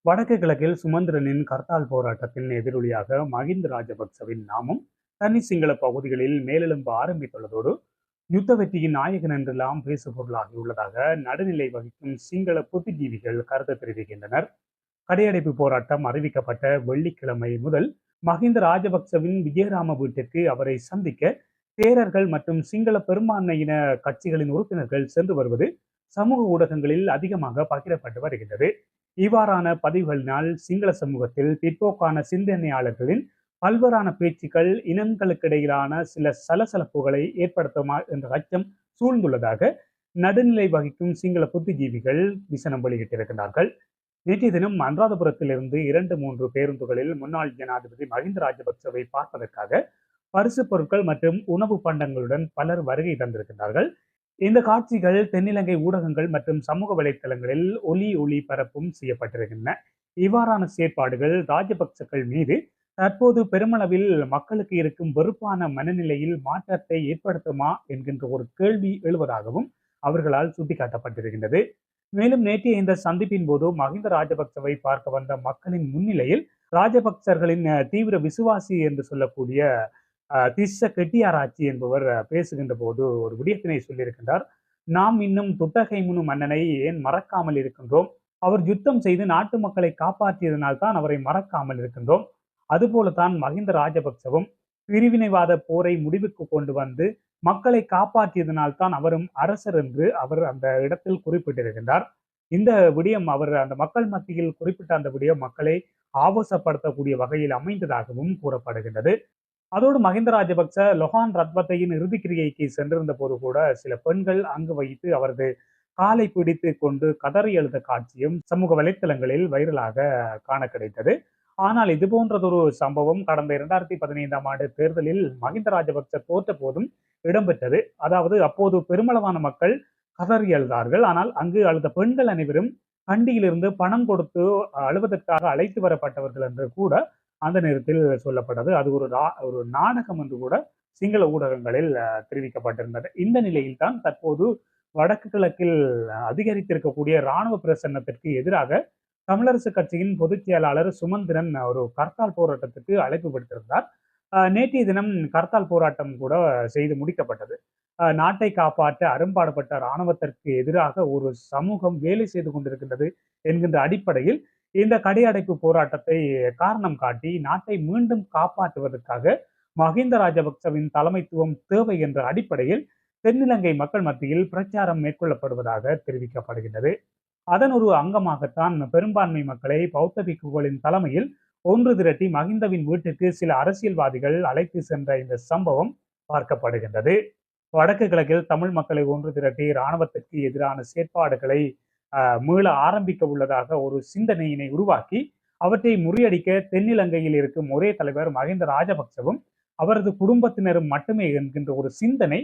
வடக்கு கிழக்கில் சுமந்திரனின் கர்த்தால் போராட்டத்தின் எதிரொலியாக மகிந்த ராஜபக்சவின் நாமம் தனி சிங்கள பகுதிகளில் மேலெழும்ப ஆரம்பித்துள்ளதோடு யுத்த வெற்றியின் நாயகன் என்றெல்லாம் பேசுபொருளாகியுள்ளதாக நடுநிலை வகிக்கும் சிங்கள புத்திஜீவிகள் கருத்து தெரிவிக்கின்றனர். கடையடைப்பு போராட்டம் அறிவிக்கப்பட்ட வெள்ளிக்கிழமை முதல் மகிந்த ராஜபக்சவின் விஜயராம வீட்டிற்கு அவரை சந்திக்க தேரர்கள் மற்றும் சிங்கள பெரும்பான்மையின கட்சிகளின் உறுப்பினர்கள் சென்று வருவது சமூக ஊடகங்களில் அதிகமாக பகிரப்பட்டு வருகின்றது. இவ்வாறான பதிவுகளினால் சிங்கள சமூகத்தில் பிற்போக்கான சிந்தனையாளர்களின் பல்வேறான பேச்சுக்கள் இனங்களுக்கிடையிலான சில சலசலப்புகளை ஏற்படுத்துமா என்ற அச்சம் சூழ்ந்துள்ளதாக நடுநிலை வகிக்கும் சிங்கள புத்திஜீவிகள் விசனம் வெளியிட்டிருக்கிறார்கள். நேற்றைய தினம் அனுராதபுரத்திலிருந்து 2-3 பேருந்துகளில் முன்னாள் ஜனாதிபதி மகிந்த ராஜபக்சவை பார்ப்பதற்காக பரிசு பொருட்கள் மற்றும் உணவு பண்டங்களுடன் பலர் வருகை தந்திருக்கிறார்கள். இந்த காட்சிகள் தென்னிலங்கை ஊடகங்கள் மற்றும் சமூக வலைத்தளங்களில் ஒளி பரப்பும் செய்யப்பட்டிருக்கின்றன. இவ்வாறான செயற்பாடுகள் ராஜபக்சக்கள் மீது தற்போது பெருமளவில் மக்களுக்கு இருக்கும் வெறுப்பான மனநிலையில் மாற்றத்தை ஏற்படுத்துமா என்கின்ற ஒரு கேள்வி எழுவதாகவும் அவர்களால் சுட்டிக்காட்டப்பட்டிருக்கின்றது. மேலும் நேற்றைய இந்த சந்திப்பின் போது மகிந்த ராஜபக்சவை பார்க்க வந்த மக்களின் முன்னிலையில் ராஜபக்சர்களின் தீவிர விசுவாசி என்று சொல்லக்கூடிய திஸ்ஸ கெட்டியாராய்ச்சி என்பவர் பேசுகின்ற போது ஒரு விடயத்தினை சொல்லியிருக்கின்றார். நாம் இன்னும் துட்டகைமுனு மன்னனை ஏன் மறக்காமல் இருக்கின்றோம்? அவர் யுத்தம் செய்து நாட்டு மக்களை காப்பாற்றியதனால் தான் அவரை மறக்காமல் இருக்கின்றோம். அதுபோலத்தான் மகிந்த ராஜபக்சவும் பிரிவினைவாத போரை முடிவுக்கு கொண்டு வந்து மக்களை காப்பாற்றியதனால் தான் அவரும் அரசர் என்று அவர் அந்த இடத்தில் குறிப்பிட்டிருக்கின்றார். இந்த விடயம் அவர் அந்த மக்கள் மத்தியில் குறிப்பிட்ட அந்த விடயம் மக்களை ஆபாசப்படுத்தக்கூடிய வகையில் அமைந்ததாகவும் கூறப்படுகின்றது. அதோடு மகிந்த ராஜபக்ச லொஹான் ரத்வத்தையின் இறுதிக்கிரியைக்கு சென்றிருந்த போது கூட சில பெண்கள் அங்கு வைத்து அவரது காலை பிடித்து கொண்டு கதறி எழுத காட்சியும் சமூக வலைத்தளங்களில் வைரலாக காண கிடைத்தது. ஆனால் இது போன்றதொரு சம்பவம் கடந்த 2015ஆம் ஆண்டு தேர்தலில் மகிந்த ராஜபக்ச தோற்ற போதும் இடம்பெற்றது. அதாவது அப்போது பெருமளவான மக்கள் கதறி எழுதார்கள். ஆனால் அங்கு அழுத பெண்கள் அனைவரும் கண்டியிலிருந்து பணம் கொடுத்து அழுவதற்காக அழைத்து வரப்பட்டவர்கள் என்று கூட அந்த நேரத்தில் சொல்லப்பட்டது. அது ஒரு நாடகம் என்று கூட சிங்கள ஊடகங்களில் தெரிவிக்கப்பட்டிருந்தது. இந்த நிலையில் தான் தற்போது வடக்கு கிழக்கில் அதிகரித்திருக்கக்கூடிய இராணுவ பிரசன்னத்திற்கு எதிராக தமிழரசு கட்சியின் பொதுச் செயலாளர் சுமந்திரன் ஒரு கர்த்தால் போராட்டத்திற்கு அழைப்பு விடுத்திருந்தார். நேற்றைய தினம் கர்த்தால் போராட்டம் கூட செய்து முடிக்கப்பட்டது. நாட்டை காப்பாற்ற அரும்பாடுபட்ட இராணுவத்திற்கு எதிராக ஒரு சமூகம் வேலை செய்து கொண்டிருக்கின்றது என்கின்ற அடிப்படையில் இந்த கடையடைப்பு போராட்டத்தை காரணம் காட்டி நாட்டை மீண்டும் காப்பாற்றுவதற்காக மகிந்த ராஜபக்சவின் தலைமைத்துவம் தேவை என்ற அடிப்படையில் தென்னிலங்கை மக்கள் மத்தியில் பிரச்சாரம் மேற்கொள்ளப்படுவதாக தெரிவிக்கப்படுகின்றது. அதன் ஒரு அங்கமாகத்தான் பெரும்பான்மை மக்களை பௌத்த பிக்குகளின் தலைமையில் ஒன்று திரட்டி மகிந்தவின் வீட்டிற்கு சில அரசியல்வாதிகள் அழைத்து சென்ற இந்த சம்பவம் பார்க்கப்படுகின்றது. வடக்கு கிழக்கில் தமிழ் மக்களை ஒன்று திரட்டி இராணுவத்திற்கு எதிரான செயற்பாடுகளை மீள ஆரம்பிக்க உள்ளதாக ஒரு சிந்தனையினை உருவாக்கி அவற்றை முறியடிக்க தென்னிலங்கையில் இருக்கும் ஒரே தலைவர் மகிந்த ராஜபக்சவும் அவரது குடும்பத்தினரும் மட்டுமே என்கின்ற ஒரு சிந்தனை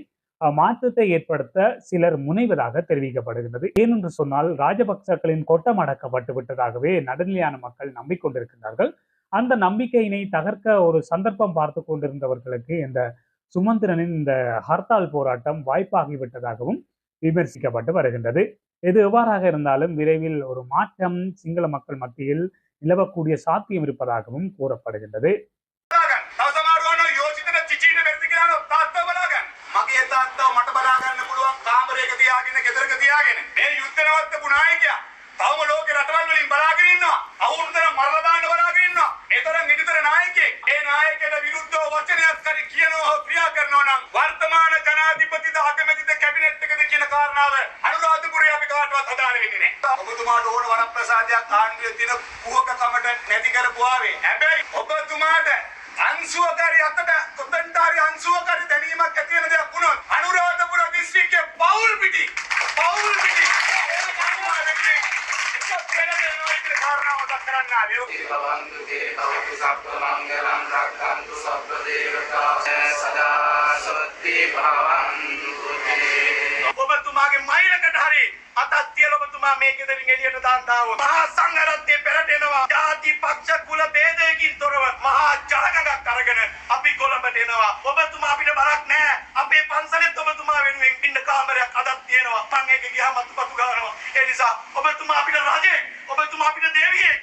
மாற்றத்தை ஏற்படுத்த சிலர் முனைவதாக தெரிவிக்கப்படுகின்றது. ஏனென்று சொன்னால் ராஜபக்சர்களின் கொட்டம் அடக்கப்பட்டு விட்டதாகவே நடுநிலையான மக்கள் நம்பிக்கொண்டிருக்கிறார்கள். அந்த நம்பிக்கையினை தகர்க்க ஒரு சந்தர்ப்பம் பார்த்து கொண்டிருந்தவர்களுக்கு இந்த சுமந்திரனின் இந்த ஹர்த்தால் போராட்டம் வாய்ப்பாகிவிட்டதாகவும் விமர்சிக்கப்பட்டு வருகின்றது. எது எவ்வாறாக இருந்தாலும் விரைவில் ஒரு மாற்றம் சிங்கள மக்கள் மத்தியில் நிலவக்கூடிய சாத்தியம் இருப்பதாகவும் கூறப்படுகின்றது. ඔබතුමාට ඕන වරප්‍රසාදයක් ආණ්ඩුවේ තියෙන කුහකකමට නැති කරපුවාවේ. හැබැයි ඔබතුමාට අංශුවකාරී අතට කොතෙන්ටාරි අංශුවකාරී දැනීමක් ඇති වෙන දෙයක් වුණොත් අනුරාධපුර දිස්ත්‍රික්කයේ පවුල් පිටි කාරණාව දක්වන්න ආවේ. ඒවන්දුගේ තවතු සප්තමංගලං රක්ඛන්තු සබ්බ දේවතා සදා සොත්ති භවන්තු. ඔබතුමාගේ මයිලකට හරි අතක් තියලා ඔබතුමා මේකෙදින් එළියට දාන්න ආවොත් මහා සංඝරත්නයේ පෙරටෙනවා. ජාති පක්ෂ කුල ભેදයකින් තොරව මහා ජලගඟක් අරගෙන අපි කොළඹට එනවා. ඔබතුමා අපිට බරක් නැහැ. අපේ පන්සලෙත් ඔබතුමා වෙනුවෙන් ඉන්න කාමරයක් අදක් තියෙනවා. මම ඒක ගියාම අතුපතු ගන්නවා. ඒ නිසා ඔබතුමා අපිට රජේ, ඔබතුමා අපිට දෙවියෙක්.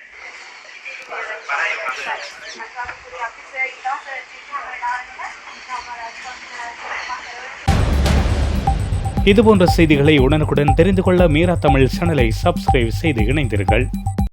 இதுபோன்ற செய்திகளை உடனுக்குடன் தெரிந்து கொள்ள மீரா தமிழ் சேனலை சப்ஸ்கிரைப் செய்து இணைந்தீர்கள்.